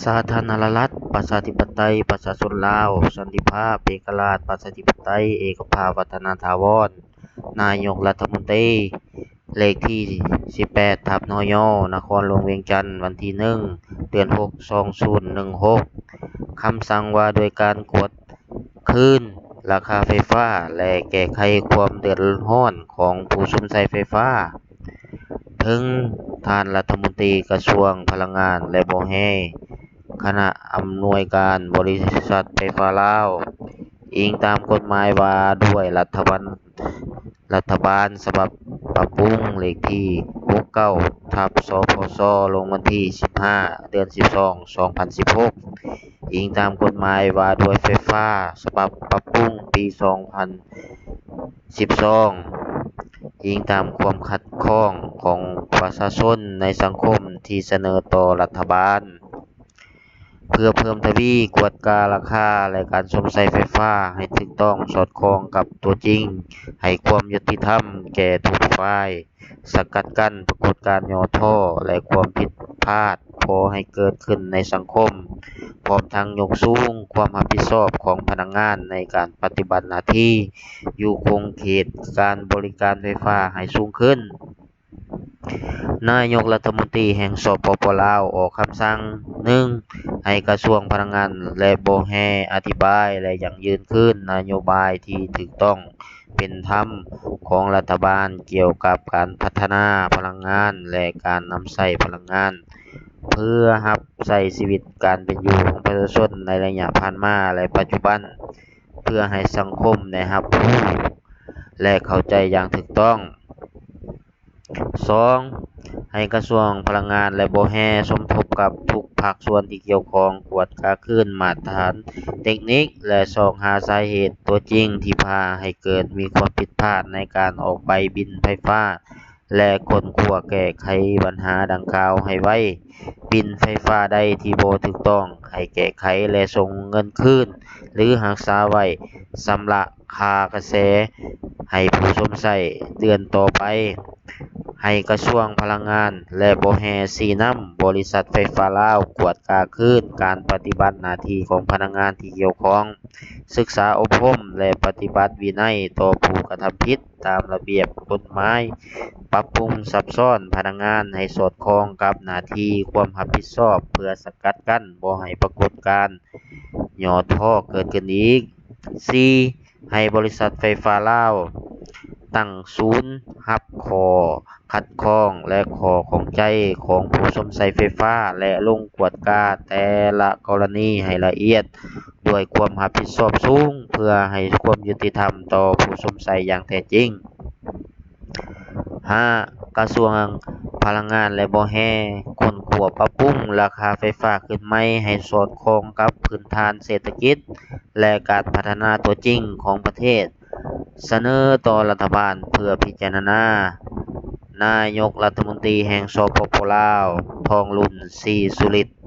สาธารณรัฐประชาธิปไตยประชาชนลาวสันติภาพเอกราชประชาธิปไตยเอกภาพวัฒนถาวรนายกรัฐมนตรีเลขที่18/นย.นครหลวงเวียงจันทน์วันที่1เดือน6 2016คำสั่งว่าด้วยการกวดคืนราคาไฟฟ้าและแก้ไขความเดือดร้อนของผู้ใช้ไฟฟ้าถึงท่านรัฐมนตรีกระทรวงพลังงานและบ่แฮคณะอำนวยการบริษัทไฟฟ้าลาวอิงตามกฎหมายว่าด้วยรัฐบาลฉบับปรับปรุงเลขที่69/สพศลงวันที่15เดือน12 2016อิงตามกฎหมายว่าด้วยไฟฟ้าฉบับปรับปรุงปี2012อิงตามความขัดข้องของประชาชนในสังคมที่เสนอต่อรัฐบาลเพื่อเพิ่มทวีกวดการาคาและการใช้ไฟฟ้าให้ถูกต้องสอดคล้องกับตัวจริงให้ความยุติธรรมแก่ทุกฝ่ายสกัดกั้นปรากฏการณ์ย่อท้อและความผิดพลาดบ่ให้เกิดขึ้นในสังคมพร้อมทั้งยกสูงความรับผิดชอบของพนักงานในการปฏิบัติหน้าที่อยู่คงเขตการบริการไฟฟ้าให้สูงขึ้นนายกรัฐมนตรีแห่งสปป.ลาวออกคำสั่ง 1. ให้กระทรวงพลังงานและบ่แฮ่อธิบายและยั่งยืนคืนนโยบายที่ถูกต้องเป็นธรรมของรัฐบาลเกี่ยวกับการพัฒนาพลังงานและการนำใช้พลังงานเพื่อรับใช้ชีวิตการเป็นอยู่ของประชาชนในระยะผ่านมาและปัจจุบันเพื่อให้สังคมได้รับรู้และเข้าใจอย่างถูกต้อง 2. ให้กระทรวงพลังงานและบ่แฮ่สมทบกับทุกภาคส่วนที่เกี่ยวข้องกวดคืนมาตรฐานเทคนิคและสอบหาสาเหตุตัวจริงที่พาให้เกิดมีความผิดพลาดในการออกใบบิลไฟฟ้าและค้นคว้าแก้ไขปัญหาดังกล่าวให้ไวบิลไฟฟ้าใดที่บ่ถูกต้องให้แก้ไขและส่งเงินคืนหรือรักษาไว้ชำระค่ากระแสให้ผู้ใช้เดือนต่อไปให้กระทรวงพลังงานและบ่แฮ่ชี้นำบริษัทไฟฟ้าลาวกวดคืนการปฏิบัติหน้าที่ของพนักงานที่เกี่ยวข้องศึกษาอบรมและปฏิบัติวินัยต่อผู้กระทำผิดตามระเบียบกฎหมายปรับปรุงซับซ้อนพนักงานให้สอดคล้องกับหน้าที่ความรับผิดชอบเพื่อสกัดกั้นบ่ให้ปรากฏการณ์ย่อท้อเกิดขึ้นอีก 4. ให้บริษัทไฟฟ้าลาวตั้งศูนย์รับข้อขัดข้องและข้อข้องใจของผู้ใช้ไฟฟ้าและลงกวดกาแต่ละกรณีให้ละเอียดด้วยความรับผิดชอบสูงเพื่อให้ความยุติธรรมต่อผู้ใช้อย่างแท้จริง 5. กระทรวงพลังงานและบ่แฮ่ค้นคว้าปรับปรุงราคาไฟฟ้าขึ้นใหม่ให้สอดคล้องกับพื้นฐานเศรษฐกิจและการพัฒนาตัวจริงของประเทศเสนอต่อรัฐบาลเพื่อพิจารณานายกรัฐมนตรีแห่งสปป.ลาวทองรุ่น ศรีสุฤทธิ์